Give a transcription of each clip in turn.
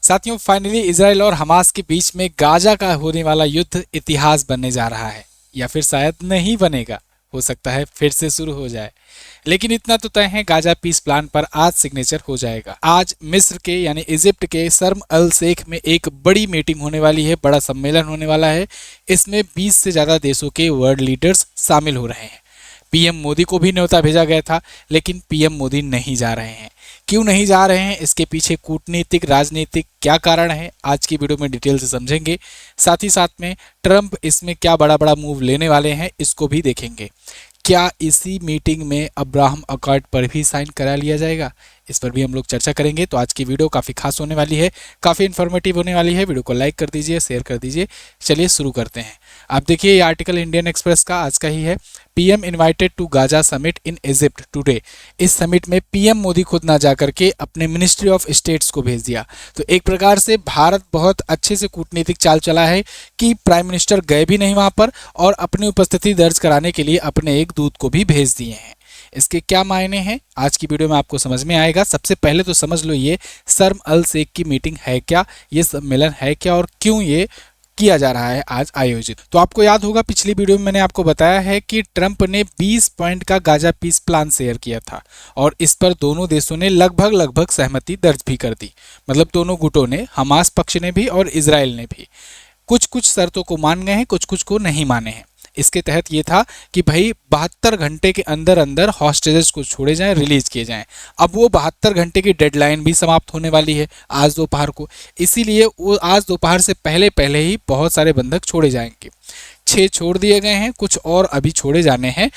साथियों, finally Israel और Hamas के बीच में गाजा का होने वाला युद्ध इतिहास बनने जा रहा है, या फिर शायद नहीं बनेगा, हो सकता है फिर से शुरू हो जाए। लेकिन इतना तो तय है, गाजा पीस प्लान पर आज सिग्नेचर हो जाएगा। आज मिस्र के यानी इजिप्ट के शर्म अल शेख में एक बड़ी मीटिंग होने वाली है, बड़ा सम्मेलन होने वाला है। इसमें 20 से ज्यादा देशों के वर्ल्ड लीडर्स शामिल हो रहे हैं। पीएम मोदी को भी न्योता भेजा गया था, लेकिन पीएम मोदी नहीं जा रहे हैं। क्यों नहीं जा रहे हैं, इसके पीछे कूटनीतिक राजनीतिक क्या कारण है, आज की वीडियो में डिटेल से समझेंगे। साथ ही साथ में ट्रंप इसमें क्या बड़ा बड़ा मूव लेने वाले हैं, इसको भी देखेंगे। क्या इसी मीटिंग में अब्राहम अकॉर्ड पर भी साइन करा लिया जाएगा, इस पर भी हम लोग चर्चा करेंगे। तो आज की वीडियो काफ़ी खास होने वाली है, काफ़ी इन्फॉर्मेटिव होने वाली है। वीडियो को लाइक कर दीजिए, शेयर कर दीजिए। चलिए शुरू करते हैं। आप देखिए, ये आर्टिकल इंडियन एक्सप्रेस का आज का ही है। PM invited to Gaza summit in Egypt today. इस समिट में पीएम मोदी खुद ना जा करके अपने मिनिस्ट्री ऑफ स्टेट्स को भेज दिया। तो एक प्रकार से भारत बहुत अच्छे से कूटनीतिक चाल चला है कि प्राइम मिनिस्टर गए भी नहीं वहां पर, और अपनी उपस्थिति दर्ज कराने के लिए अपने एक दूत को भी भेज दिए हैं। इसके क्या मायने हैं, आज की वीडियो में आपको समझ में आएगा। सबसे पहले तो समझ लो, ये शर्म अल शेख की मीटिंग है क्या, ये सम्मेलन है क्या, और क्यों ये किया जा रहा है आज आयोजित। तो आपको याद होगा, पिछली वीडियो में मैंने आपको बताया है कि ट्रंप ने 20 पॉइंट का गाजा पीस प्लान शेयर किया था, और इस पर दोनों देशों ने लगभग सहमति दर्ज भी कर दी। मतलब दोनों गुटों ने, हमास पक्ष ने भी और इजराइल ने भी, कुछ शर्तों को मान गए हैं, कुछ को नहीं माने हैं। इसके तहत ये था कि भाई 72 घंटे के अंदर अंदर हॉस्टेजेस को छोड़े जाएं, रिलीज किए जाएं। अब वो 72 घंटे की डेडलाइन भी समाप्त होने वाली है आज दोपहर को, इसीलिए वो आज दोपहर से पहले ही बहुत सारे बंधक छोड़े जाएंगे। 6 छोड़ दिए गए हैं, कुछ और अभी छोड़े जाने हैं,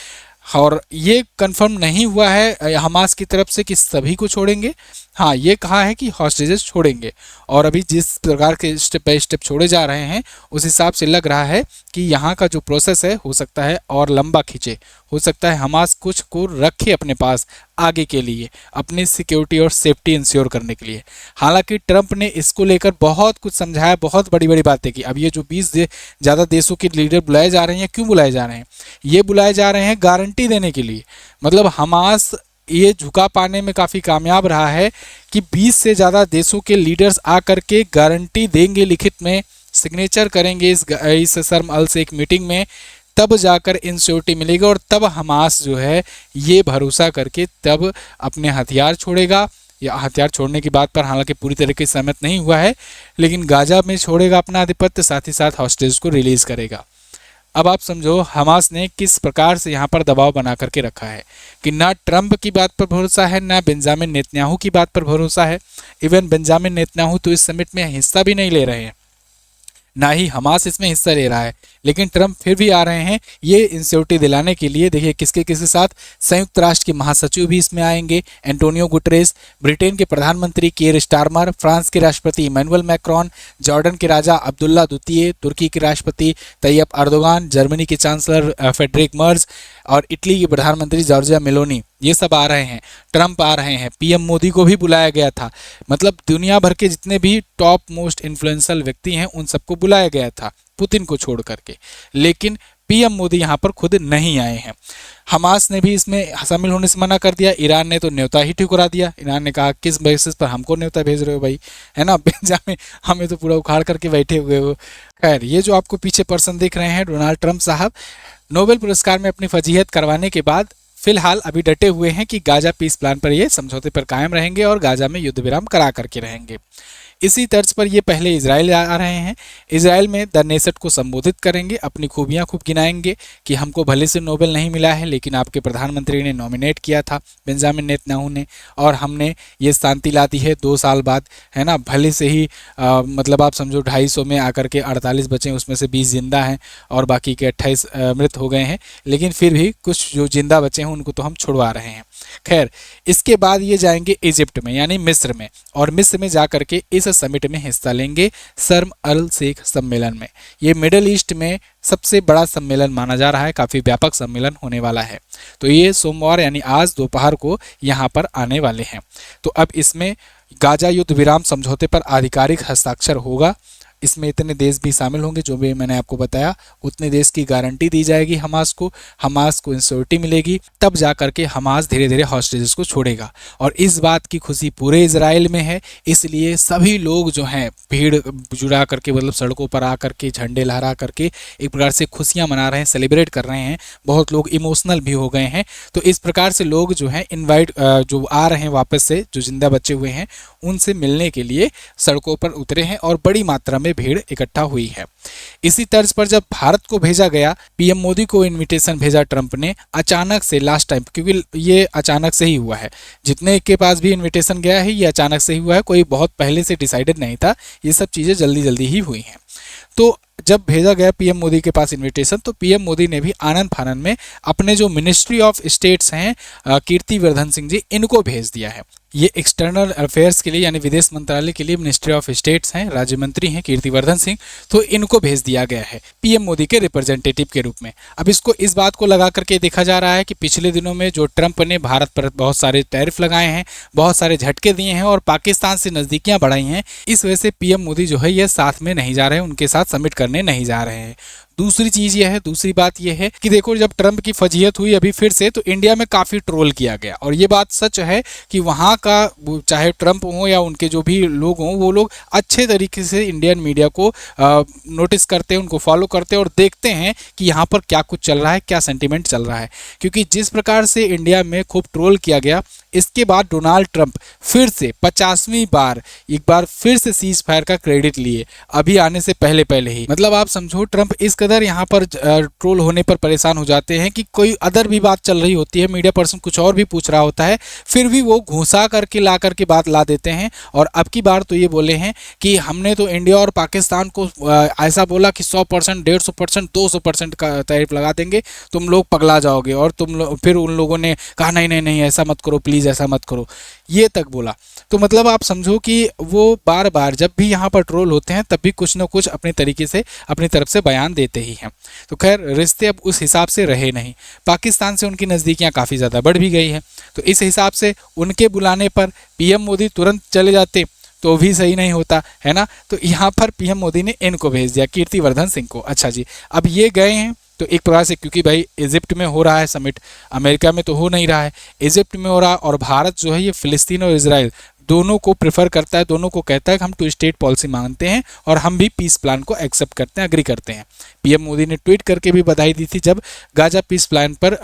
और ये कंफर्म नहीं हुआ है हमास की तरफ से कि सभी को छोड़ेंगे। हाँ, ये कहा है कि हॉस्टेजेस छोड़ेंगे, और अभी जिस प्रकार के स्टेप बाय स्टेप छोड़े जा रहे हैं उस हिसाब से लग रहा है कि यहाँ का जो प्रोसेस है हो सकता है और लंबा खींचे। हो सकता है हमास कुछ को रखे अपने पास आगे के लिए, अपनी सिक्योरिटी और सेफ्टी इंश्योर करने के लिए। हालांकि ट्रंप ने इसको लेकर बहुत कुछ समझाया, बहुत बड़ी बड़ी बातें की। अब ये जो 20 से ज़्यादा देशों के लीडर बुलाए जा रहे हैं, क्यों बुलाए जा रहे हैं? ये बुलाए जा रहे हैं गारंटी देने के लिए। मतलब हमास ये झुका पाने में काफ़ी कामयाब रहा है कि 20 से ज़्यादा देशों के लीडर्स आकर के गारंटी देंगे, लिखित में सिग्नेचर करेंगे इस शर्म अल शेख मीटिंग में, तब जाकर इंश्योरिटी मिलेगी, और तब हमास जो है ये भरोसा करके तब अपने हथियार छोड़ेगा। या हथियार छोड़ने की बात पर हालांकि पूरी तरीके से सहमत नहीं हुआ है, लेकिन गाजा में छोड़ेगा अपना आधिपत्य, साथ ही साथ हॉस्टेज को रिलीज करेगा। अब आप समझो हमास ने किस प्रकार से यहाँ पर दबाव बना करके रखा है कि ना ट्रंप की बात पर भरोसा है, ना बेंजामिन नेतन्याहू की बात पर भरोसा है। इवन बेंजामिन नेतन्याहू तो इस समिट में हिस्सा भी नहीं ले रहे हैं, ना ही हमास इसमें हिस्सा ले रहा है, लेकिन ट्रंप फिर भी आ रहे हैं ये इंश्योरिटी दिलाने के लिए। देखिए किसके साथ, संयुक्त राष्ट्र के महासचिव भी इसमें आएंगे, एंटोनियो गुटरेस, ब्रिटेन के प्रधानमंत्री कीर स्टारमर, फ्रांस के राष्ट्रपति इमैनुअल मैक्रोन, जॉर्डन के राजा अब्दुल्ला द्वितीय, तुर्की के राष्ट्रपति तैयब अर्दोगान, जर्मनी के चांसलर फ्रेडरिक मर्ज, और इटली के प्रधानमंत्री जॉर्जिया मेलोनी, ये सब आ रहे हैं। ट्रंप आ रहे हैं, पीएम मोदी को भी बुलाया गया था। मतलब दुनिया भर के जितने भी टॉप मोस्ट इन्फ्लुएंशियल व्यक्ति हैं उन सबको बुलाया गया था, पुतिन को छोड़ करके, लेकिन पीएम मोदी यहाँ पर खुद नहीं आए हैं। हमास ने भी इसमें शामिल होने से मना कर दिया। ईरान ने तो न्योता ही ठुकरा दिया। ईरान ने कहा किस बेसिस पर हमको न्योता भेज रहे हो भाई, है ना, बेंजामिन हमें तो पूरा उखाड़ करके बैठे हुए हो। खैर, ये जो आपको पीछे पर्सन दिख रहे हैं, डोनाल्ड ट्रंप साहब, नोबेल पुरस्कार में अपनी फजीहत करवाने के बाद फिलहाल अभी डटे हुए हैं कि गाजा पीस प्लान पर ये समझौते पर कायम रहेंगे और गाजा में युद्ध विराम करा करके रहेंगे। इसी तर्ज पर ये पहले इजराइल आ रहे हैं। इजराइल में द नेसेट को संबोधित करेंगे, अपनी खूबियां खूब गिनाएंगे कि हमको भले से नोबेल नहीं मिला है, लेकिन आपके प्रधानमंत्री ने नॉमिनेट किया था बेंजामिन नेतन्याहू ने, और हमने ये शांति ला दी है 2 साल बाद, है ना। भले से ही मतलब आप समझो 250 में आकर के 48 बचे, उसमें से 20 जिंदा हैं और बाकी के 28 मृत हो गए हैं, लेकिन फिर भी कुछ जो जिंदा बचे हैं उनको तो हम छुड़वा रहे हैं। खैर, इसके बाद ये जाएंगे इजिप्ट में यानी मिस्र में, और मिस्र में जाकर के इस समिट में हिस्सा लेंगे शर्म अल शेख सम्मेलन में। ये मिडिल ईस्ट में सबसे बड़ा सम्मेलन माना जा रहा है, काफ़ी व्यापक सम्मेलन होने वाला है। तो ये सोमवार यानी आज दोपहर को यहाँ पर आने वाले हैं। तो अब इसमें गाजा युद्ध विराम समझौते पर आधिकारिक हस्ताक्षर होगा। इसमें इतने देश भी शामिल होंगे जो भी मैंने आपको बताया, उतने देश की गारंटी दी जाएगी हमास को इंश्योरिटी मिलेगी, तब जा करके हमास धीरे धीरे हॉस्टेजेस को छोड़ेगा। और इस बात की खुशी पूरे इजराइल में है, इसलिए सभी लोग जो हैं भीड़ जुड़ा करके, मतलब सड़कों पर आ करके झंडे लहरा करके एक प्रकार से खुशियां मना रहे हैं, सेलिब्रेट कर रहे हैं। बहुत लोग इमोशनल भी हो गए हैं। तो इस प्रकार से लोग जो हैं जो आ रहे हैं वापस से, जो जिंदा बचे हुए हैं, उनसे मिलने के लिए सड़कों पर उतरे हैं और बड़ी मात्रा में भीड़ इकट्ठा हुई है। इसी तर्ज पर जब भारत को भेजा गया, पीएम मोदी को इनविटेशन भेजा ट्रंप ने अचानक से लास्ट टाइम, क्योंकि ये अचानक से ही हुआ है, जितने के पास भी इनविटेशन गया है ये अचानक से ही हुआ है, कोई बहुत पहले से डिसाइडेड नहीं था, ये सब चीज़ें जल्दी जल्दी ही हुई हैं। तो जब भेजा गया पीएम मोदी के पास इनविटेशन, तो पीएम मोदी ने भी आनंद फानन में अपने जो मिनिस्ट्री ऑफ स्टेट्स हैं कीर्तिवर्धन सिंह जी, इनको भेज दिया है। ये एक्सटर्नल अफेयर्स के लिए यानी विदेश मंत्रालय के लिए मिनिस्ट्री ऑफ स्टेट्स हैं, राज्य मंत्री हैं कीर्तिवर्धन सिंह, तो इनको भेज दिया गया है पीएम मोदी के रिप्रेजेंटेटिव के रूप में। अब इसको इस बात को लगा करके देखा जा रहा है कि पिछले दिनों में जो ट्रंप ने भारत पर बहुत सारे टैरिफ लगाए हैं, बहुत सारे झटके दिए हैं और पाकिस्तान से नज़दीकियां बढ़ाई हैं, इस वजह से पीएम मोदी जो है ये साथ में नहीं जा रहे हैं, उनके साथ समिट करने नहीं जा रहे हैं। दूसरी बात यह है कि देखो, जब ट्रंप की फजीहत हुई अभी फिर से, तो इंडिया में काफ़ी ट्रोल किया गया। और ये बात सच है कि वहाँ का चाहे ट्रंप हो या उनके जो भी लोग हों, वो लोग अच्छे तरीके से इंडियन मीडिया को नोटिस करते हैं, उनको फॉलो करते हैं और देखते हैं कि यहाँ पर क्या कुछ चल रहा है, क्या सेंटिमेंट चल रहा है। क्योंकि जिस प्रकार से इंडिया में खूब ट्रोल किया गया, इसके बाद डोनाल्ड ट्रंप फिर से 50वीं बार एक बार फिर से सीज फायर का क्रेडिट लिए, अभी आने से पहले ही। मतलब आप समझो, ट्रंप इस कदर यहाँ पर ट्रोल होने पर परेशान हो जाते हैं कि कोई अदर भी बात चल रही होती है, मीडिया पर्सन कुछ और भी पूछ रहा होता है, फिर भी वो घुसा करके ला करके बात ला देते हैं। और अब की बार तो ये बोले हैं कि हमने तो इंडिया और पाकिस्तान को ऐसा बोला कि 100%, 150%, 200% का टैरिफ लगा देंगे, तुम लोग पगला जाओगे। और फिर उन लोगों ने कहा नहीं ऐसा मत करो प्लीज़, ऐसा मत करो, ये तक बोला। तो मतलब आप समझो कि वो बार बार जब भी यहाँ पर ट्रोल होते हैं, तब भी कुछ ना कुछ अपने तरीके से अपनी तरफ से बयान देते ही हैं। तो खैर, रिश्ते अब उस हिसाब से रहे नहीं, पाकिस्तान से उनकी नज़दीकियाँ काफ़ी ज़्यादा बढ़ भी गई हैं। तो इस हिसाब से उनके बुलाने पर पीएम मोदी तुरंत चले जाते तो भी सही नहीं होता, है ना। तो यहाँ पर पीएम मोदी ने इनको भेज दिया, कीर्तिवर्धन सिंह को। अच्छा जी, अब ये गए हैं तो एक प्रकार से, क्योंकि भाई इजिप्ट में हो रहा है समिट, अमेरिका में तो हो नहीं रहा है, इजिप्ट में हो रहा है, और भारत जो है ये फिलिस्तीन और इजराइल दोनों को प्रेफर करता है, दोनों को कहता है कि हम 2 स्टेट पॉलिसी मानते हैं और हम भी पीस प्लान को एक्सेप्ट करते हैं, एग्री करते हैं। पीएम मोदी ने ट्वीट करके भी बधाई दी थी जब गाजा पीस प्लान पर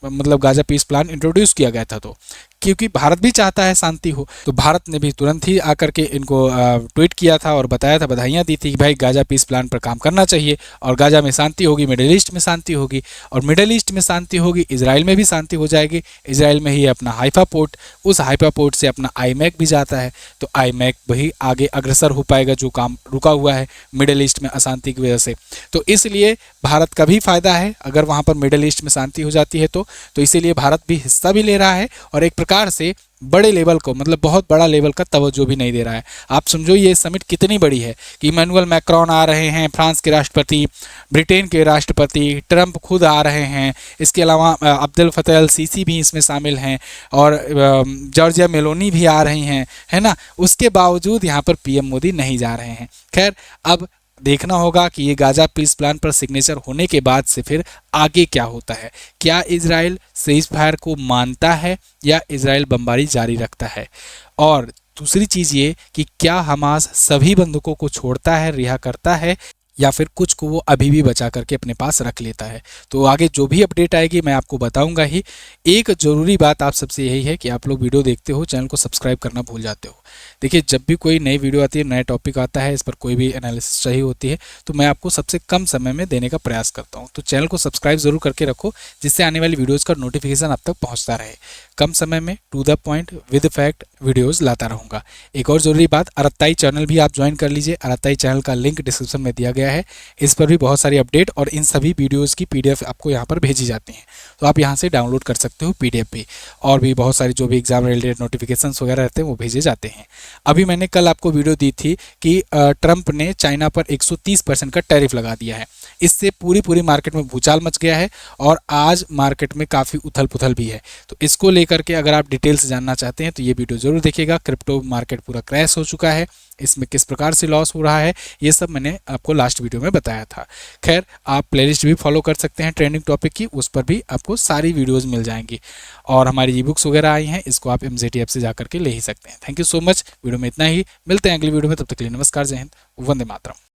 मतलब गाजा पीस प्लान इंट्रोड्यूस किया गया था, तो क्योंकि भारत भी चाहता है शांति हो, तो भारत ने भी तुरंत ही आकर के इनको ट्वीट किया था और बताया था, बधाइयाँ दी थी कि भाई गाजा पीस प्लान पर काम करना चाहिए और गाजा में शांति होगी, मिडिल ईस्ट में शांति होगी, और मिडिल ईस्ट में शांति होगी, इजराइल में भी शांति हो जाएगी। इजराइल में ही अपना हाइफा पोर्ट, उस हाइफा पोर्ट से अपना आईमैक भी जाता है, तो आईमैक वही आगे अग्रसर हो पाएगा जो काम रुका हुआ है मिडिल ईस्ट में अशांति की वजह से। तो इसलिए भारत का भी फायदा है अगर वहाँ पर मिडिल ईस्ट में शांति हो जाती है तो इसीलिए भारत भी हिस्सा भी ले रहा है और एक प्रकार से बड़े लेवल को, मतलब बहुत बड़ा लेवल का तवज्जो भी नहीं दे रहा है। आप समझो ये समिट कितनी बड़ी है कि इमैनुअल मैक्रोन आ रहे हैं, फ्रांस के राष्ट्रपति, ब्रिटेन के राष्ट्रपति, ट्रंप खुद आ रहे हैं, इसके अलावा अब्दुल फतेह अल सीसी भी इसमें शामिल हैं और जॉर्जिया मेलोनी भी आ रही हैं, है ना। उसके बावजूद यहाँ पर पीएम मोदी नहीं जा रहे हैं। खैर, अब देखना होगा कि ये गाजा पीस प्लान पर सिग्नेचर होने के बाद से फिर आगे क्या होता है। क्या इजराइल सीज फायर को मानता है या इजराइल बमबारी जारी रखता है, और दूसरी चीज़ ये कि क्या हमास सभी बंधुकों को छोड़ता है, रिहा करता है, या फिर कुछ को वो अभी भी बचा करके अपने पास रख लेता है। तो आगे जो भी अपडेट आएगी मैं आपको बताऊंगा ही। एक ज़रूरी बात आप सबसे यही है कि आप लोग वीडियो देखते हो, चैनल को सब्सक्राइब करना भूल जाते हो। देखिए, जब भी कोई नई वीडियो आती है, नया टॉपिक आता है, इस पर कोई भी एनालिसिस चाहिए होती है, तो मैं आपको सबसे कम समय में देने का प्रयास करता हूँ। तो चैनल को सब्सक्राइब ज़रूर करके रखो, जिससे आने वाली वीडियोज़ का नोटिफिकेशन आप तक पहुँचता रहे। कम समय में to the point with fact videos लाता रहूँगा। एक और ज़रूरी बात, अरत्ताई चैनल भी आप ज्वाइन कर लीजिए। अरत्ताई चैनल का लिंक डिस्क्रिप्शन में दिया गया है। इस पर भी बहुत सारी अपडेट और इन सभी वीडियोज़ की PDF आपको यहाँ पर भेजी जाती हैं, तो आप यहाँ से डाउनलोड कर सकते हो PDF भी। और भी बहुत सारी जो भी एग्जाम रिलेटेड नोटिफिकेशंस वगैरह रहते हैं वो भेजे जाते हैं। अभी मैंने कल आपको वीडियो दी थी कि ट्रंप ने चाइना पर 130% का टैरिफ लगा दिया है। इससे पूरी मार्केट में भूचाल मच गया है और आज मार्केट में काफ़ी उथल पुथल भी है। तो इसको लेकर के अगर आप डिटेल से जानना चाहते हैं तो ये वीडियो जरूर देखिएगा। क्रिप्टो मार्केट पूरा क्रैश हो चुका है, इसमें किस प्रकार से लॉस हो रहा है ये सब मैंने आपको लास्ट वीडियो में बताया था। खैर, आप प्लेलिस्ट भी फॉलो कर सकते हैं ट्रेंडिंग टॉपिक की, उस पर भी आपको सारी वीडियोस मिल जाएंगी। और हमारी ई बुक्स वगैरह आई हैं, इसको आप MZT ऐप से जाकर के ले ही सकते हैं। Thank you so much. Video में इतना ही, मिलते हैं अगली वीडियो में, तब तक के लिए नमस्कार, जय हिंद, वंदे मातरम।